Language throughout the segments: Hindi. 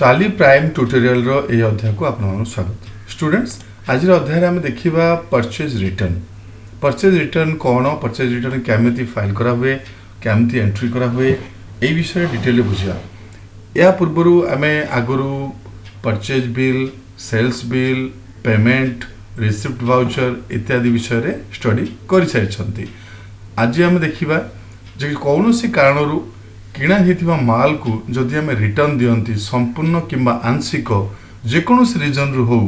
टाली प्राइम ट्यूटोरियल रो ए अध्याय को आपन स्वागत। स्टूडेंट्स आज अध्याय आम देखा परचेज रिटर्न। परचेज रिटर्न कौन, परचेज रिटर्न केमिति फाइल करा हुए, केमिति एंट्री करा हुए, ए विषय डिटेल बुझा। या पूर्व आम आगु purchase bill, sales bill, payment, receipt voucher इत्यादि विषय स्टडी कर सारी। आज आम देखा जे कौन सी कारण किणा होता माल को जदि आम रिटर्न दियंती संपूर्ण किंबा आंशिक जेकोसी रिजन रु हो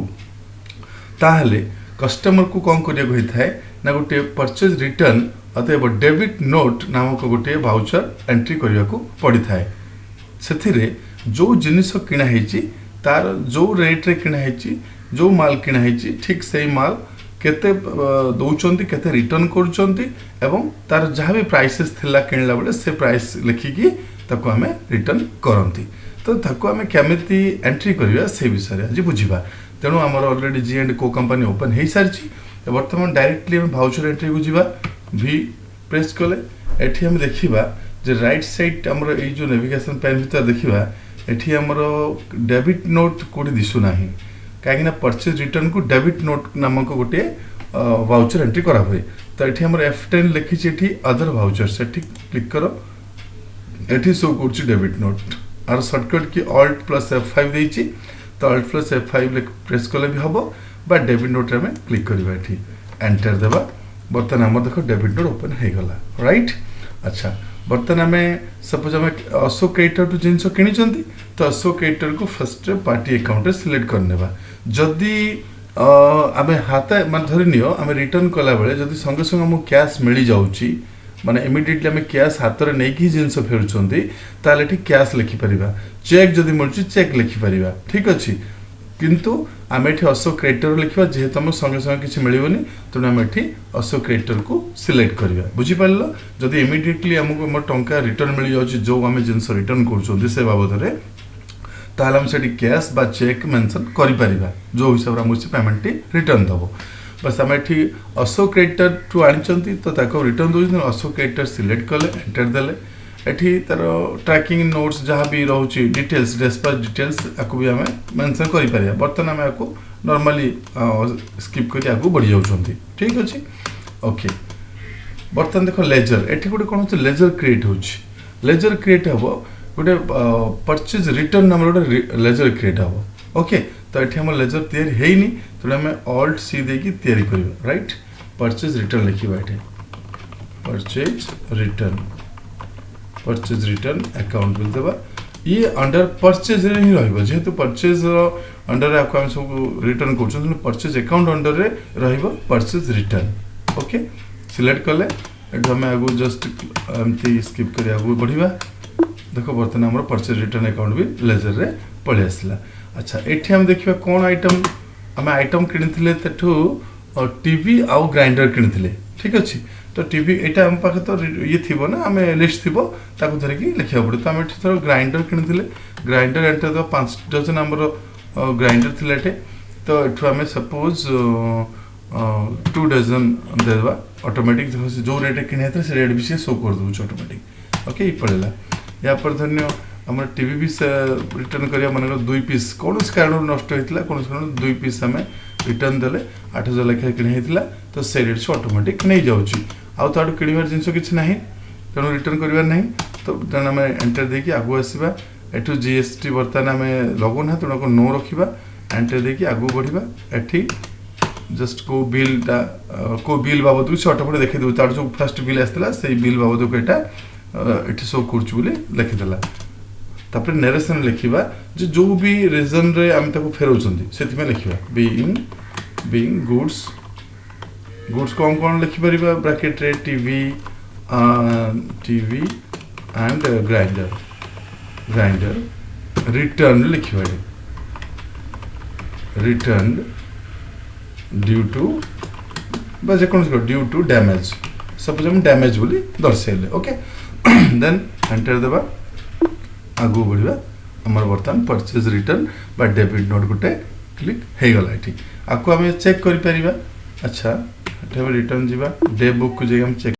ताहले कस्टमर को कौन करिया होता है ना गोटे परचेज रिटर्न अतएव डेबिट नोट नामक गोटे वाउचर एंट्री करने को पड़ी थाए। से जो जिनिस किणा तार जो रेट रे किणा जो माल किणा ठीक से माल केते दौरान केते रिटर्न करुँच एवं तार जहाँ भी प्राइसेस थिला किणला बेले से प्राइस लिखिकी ताको आमे रिटर्न करती। तो ताको आमे केमिति एंट्री करवा से विषय आज बुझा। तेणु आमर ऑलरेडी जी एंड को कंपनी ओपन हो सारी। बर्तमान डायरेक्टली आम भाउचर एंट्री को जीवा भी प्रेस कले एठी हम देखिबा जे राइट साइड हमर ए जो नेविगेशन पैन भीतर देखिबा एठी हमर डेबिट नोट कोडी दिसु नाही कहीं परचेज रिटर्न को डेबिट नोट नामक गोटे वाउचर एंट्री करा हुए। तो ये हमर F10 लिखी अदर वाउचर से क्लिक करो ये शो कर debit note are shortcut key Alt+F5 देती। तो Alt+F5 प्रेस कले भी हम बा डेबिट नोट में क्लिक करवा ये एंटर देवा। बर्तमान आम देख डेबिट नोट ओपन हो गला राइट। अच्छा बर्तमान आम सपोज आम अशोक क्रेडिटर टू जिन कि तो अशोक क्रेडिटर को फर्स्ट पार्टी अकाउंट सिलेक्ट करने जदि आम हाथ मान धरी नियो आम रिटर्न कला बेले जदि संगे संगे आमको कैश मिल जाऊँगी माने इमिडिएटली आम कैश हाथ में नहीं जिनस फेरुंट ताले कैश लिखिपर चेक जदि मिलूँ चेक लिखिपर ठीक अच्छे किंतु आम ये अशोक क्रेडिटर लिखा जेहेतु आम संगे संगे किसी मिलनी तेणु आम ये अशोक क्रेडिटर को सिलेक्ट करवा। बुझीपार जदि इमिडिएटली आमको आम टंका रिटर्न मिल जाऊँ जो आम जिनस रिटर्न कर से बाबद में ताहले हम सेठी कैश बा चेक मेंशन करि परिबा जो हिसाब हम से पेमेंट रिटर्न दबो। बस आम ये अशोक क्रेडिटर टू आनी तो ताको रिटर्न दो अशोक क्रेडिटर सिलेक्ट कले एंटर देले एठी तार ट्रैकिंग नोट्स जहाँ भी रोचे डिटेल्स डिस्पैच डिटेल्स आपको भी आम मेंशन करि परिबा। बर्तमान आम आपको नॉर्मली स्किप करी आगु बढ़ी जाउछंती ठीक अच्छे ओके। बर्तमान देख लेजर एठी गोटे कौन हो लेजर क्रिएट होची लेजर क्रिएट हम गोटे परचेज रिटर्न नाम गोटे लेजर क्रिएट हम ओके। तो ये आम लेजर तैयारी हैनी तेणु आम Alt+C देकी तैयारी करबा राइट। परचेज रिटर्न लिखा ये परचेज रिटर्न अकाउंट बिल देवा ये अंडर परचेज रे ही रहिबो जेहेतु परचेज अंडर आपको हम सब रिटर्न कर परचेज अकाउंट अंडर रे रहिबो परचेज रिटर्न ओके। सिलेक्ट कले एठो हम आगु जस्ट एमती स्किप करी आगु बढ़िबा। देखो बर्तमान आम परचेज रिटर्न अकाउंट भी लेजर रे पलि आसला। अच्छा ये हम देखा कौन आइटम आम आइटम किनी टीवी आउ ग्राइंडर किनी ठीक अच्छे। तो टीवी यहाँ आम पाखे तो ये थी ना आम लिस्ट थी धरिकी लिखा पड़े। तो आम ये ग्राइंडर किनी ग्राइंडर एंटर दो 5 डजन आमर ग्राइंडर थी तो ये आम सपोज 2 डजन देवा ऑटोमेटिक जो रेट किनी से रेट भी सी शो कर दूँ ऑटोमेटिक ओके। ये पड़ेगा या पर धन्य आम टीवी भी रिटर्न करिया मन 2 पीस कौन कारण नष्ट होता कौन कारण 2 पीस आम रिटर्न देले 8000 लेखा किणी तो से रेट से ऑटोमेटिक नहीं जाऊँगी आउ तो किणवार जिनस किसी ना तेणु रिटर्न करार ना। तो तेणु आम एंटर देकी आगू आसवा एठू GST बर्तमान आम लगौना तेणु नो रखा एंटर देकी आगू बढ़िया एठी जस्ट को बिलटा को बिल बाबद को ऑटोमेटिक देखी दूँ तार जो फर्स्ट बिल आसला से बिल बाबद को यहाँ ये शो कर लिखिदेला। तापर नरेशन लिखा जो भी रीजन रे आम फेराउं से लिखा बीइंग गुड्स कौन कौन लिखिपर ब्रैकेट रे टीवी एंड ग्राइंडर रिटर्न लिखा return due to due to damage suppose हम डैमेज बोली दर्शाइले ओके। देन एंटर देवा आगू बढ़िया आमर बर्तमान परचेज रिटर्न बा डेबिट नोट गोटे क्लिक हो गला ये आपको आम चेक कर। अच्छा रिटर्न जावा डे बुक को जाइए चेक